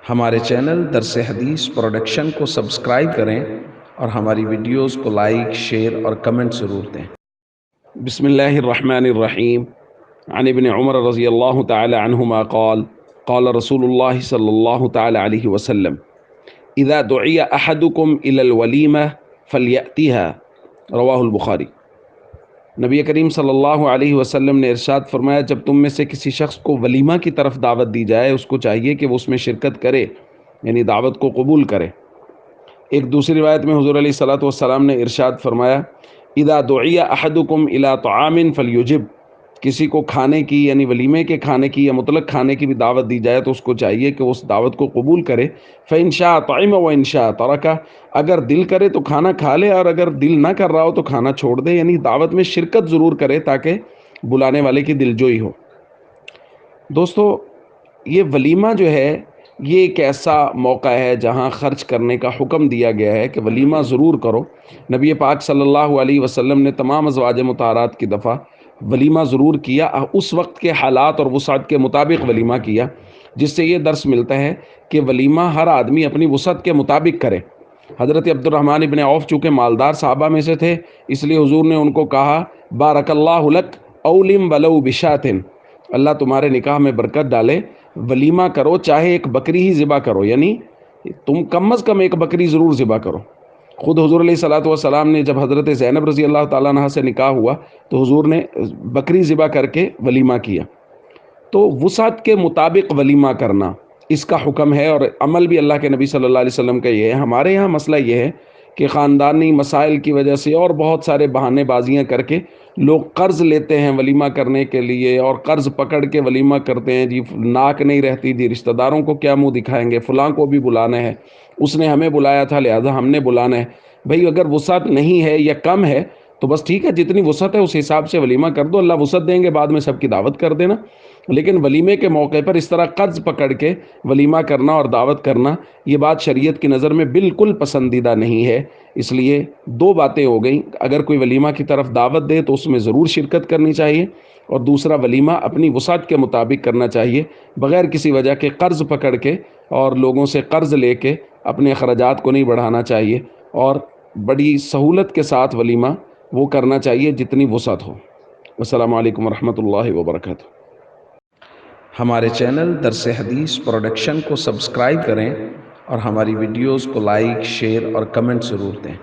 ہمارے چینل درس حدیث پروڈکشن کو سبسکرائب کریں اور ہماری ویڈیوز کو لائک، شیئر اور کمنٹ ضرور دیں۔ بسم اللہ الرحمن الرحیم۔ عن ابن عمر رضی اللہ تعالی عنہما قال قال رسول اللہ صلی اللہ تعالی علیہ وسلم اذا دعی احدکم الی الولیمہ فلیأتیها، رواہ البخاری۔ نبی کریم صلی اللہ علیہ وسلم نے ارشاد فرمایا، جب تم میں سے کسی شخص کو ولیمہ کی طرف دعوت دی جائے، اس کو چاہیے کہ وہ اس میں شرکت کرے، یعنی دعوت کو قبول کرے۔ ایک دوسری روایت میں حضور علیہ الصلوۃ والسلام نے ارشاد فرمایا، اذا دعی احدکم الی طعام فلیجب، کسی کو کھانے کی یعنی ولیمے کے کھانے کی یا مطلق کھانے کی بھی دعوت دی جائے تو اس کو چاہیے کہ اس دعوت کو قبول کرے۔ فإن شاء طعم وإن شاء ترک، اگر دل کرے تو کھانا کھا لے اور اگر دل نہ کر رہا ہو تو کھانا چھوڑ دے، یعنی دعوت میں شرکت ضرور کرے تاکہ بلانے والے کی دلجوئی ہو۔ دوستو، یہ ولیمہ جو ہے یہ ایک ایسا موقع ہے جہاں خرچ کرنے کا حکم دیا گیا ہے کہ ولیمہ ضرور کرو۔ نبی پاک صلی اللہ علیہ وسلم نے تمام ازواج مطہرات کی دفعہ ولیمہ ضرور کیا، اس وقت کے حالات اور وسعت کے مطابق ولیمہ کیا، جس سے یہ درس ملتا ہے کہ ولیمہ ہر آدمی اپنی وسعت کے مطابق کرے۔ حضرت عبد الرحمن ابن عوف چونکہ مالدار صحابہ میں سے تھے، اس لیے حضور نے ان کو کہا، بارک اللہ لک اولم ولو بشات، اللہ تمہارے نکاح میں برکت ڈالے، ولیمہ کرو چاہے ایک بکری ہی ذبح کرو، یعنی تم کم از کم ایک بکری ضرور ذبح کرو۔ خود حضور علیہ الصلوۃ والسلام نے جب حضرت زینب رضی اللہ تعالیٰ عنہ سے نکاح ہوا تو حضور نے بکری ذبح کر کے ولیمہ کیا۔ تو وسعت کے مطابق ولیمہ کرنا اس کا حکم ہے، اور عمل بھی اللہ کے نبی صلی اللہ علیہ وسلم کا یہ ہے۔ ہمارے یہاں مسئلہ یہ ہے کہ خاندانی مسائل کی وجہ سے اور بہت سارے بہانے بازیاں کر کے لوگ قرض لیتے ہیں ولیمہ کرنے کے لیے، اور قرض پکڑ کے ولیمہ کرتے ہیں۔ جی ناک نہیں رہتی تھی، رشتہ داروں کو کیا منہ دکھائیں گے، فلاں کو بھی بلانا ہے، اس نے ہمیں بلایا تھا لہذا ہم نے بلانا ہے۔ بھئی اگر وسعت نہیں ہے یا کم ہے تو بس ٹھیک ہے، جتنی وسعت ہے اس حساب سے ولیمہ کر دو، اللہ وسعت دیں گے، بعد میں سب کی دعوت کر دینا۔ لیکن ولیمے کے موقع پر اس طرح قرض پکڑ کے ولیمہ کرنا اور دعوت کرنا، یہ بات شریعت کی نظر میں بالکل پسندیدہ نہیں ہے۔ اس لیے دو باتیں ہو گئیں، اگر کوئی ولیمہ کی طرف دعوت دے تو اس میں ضرور شرکت کرنی چاہیے، اور دوسرا ولیمہ اپنی وسعت کے مطابق کرنا چاہیے، بغیر کسی وجہ کے قرض پکڑ کے اور لوگوں سے قرض لے کے اپنے اخراجات کو نہیں بڑھانا چاہیے، اور بڑی سہولت کے ساتھ ولیمہ وہ کرنا چاہیے جتنی وسعت ہو۔ السلام علیکم ورحمۃ اللہ وبرکاتہ۔ ہمارے چینل درس حدیث پروڈکشن کو سبسکرائب کریں اور ہماری ویڈیوز کو لائک، شیئر اور کمنٹ ضرور دیں۔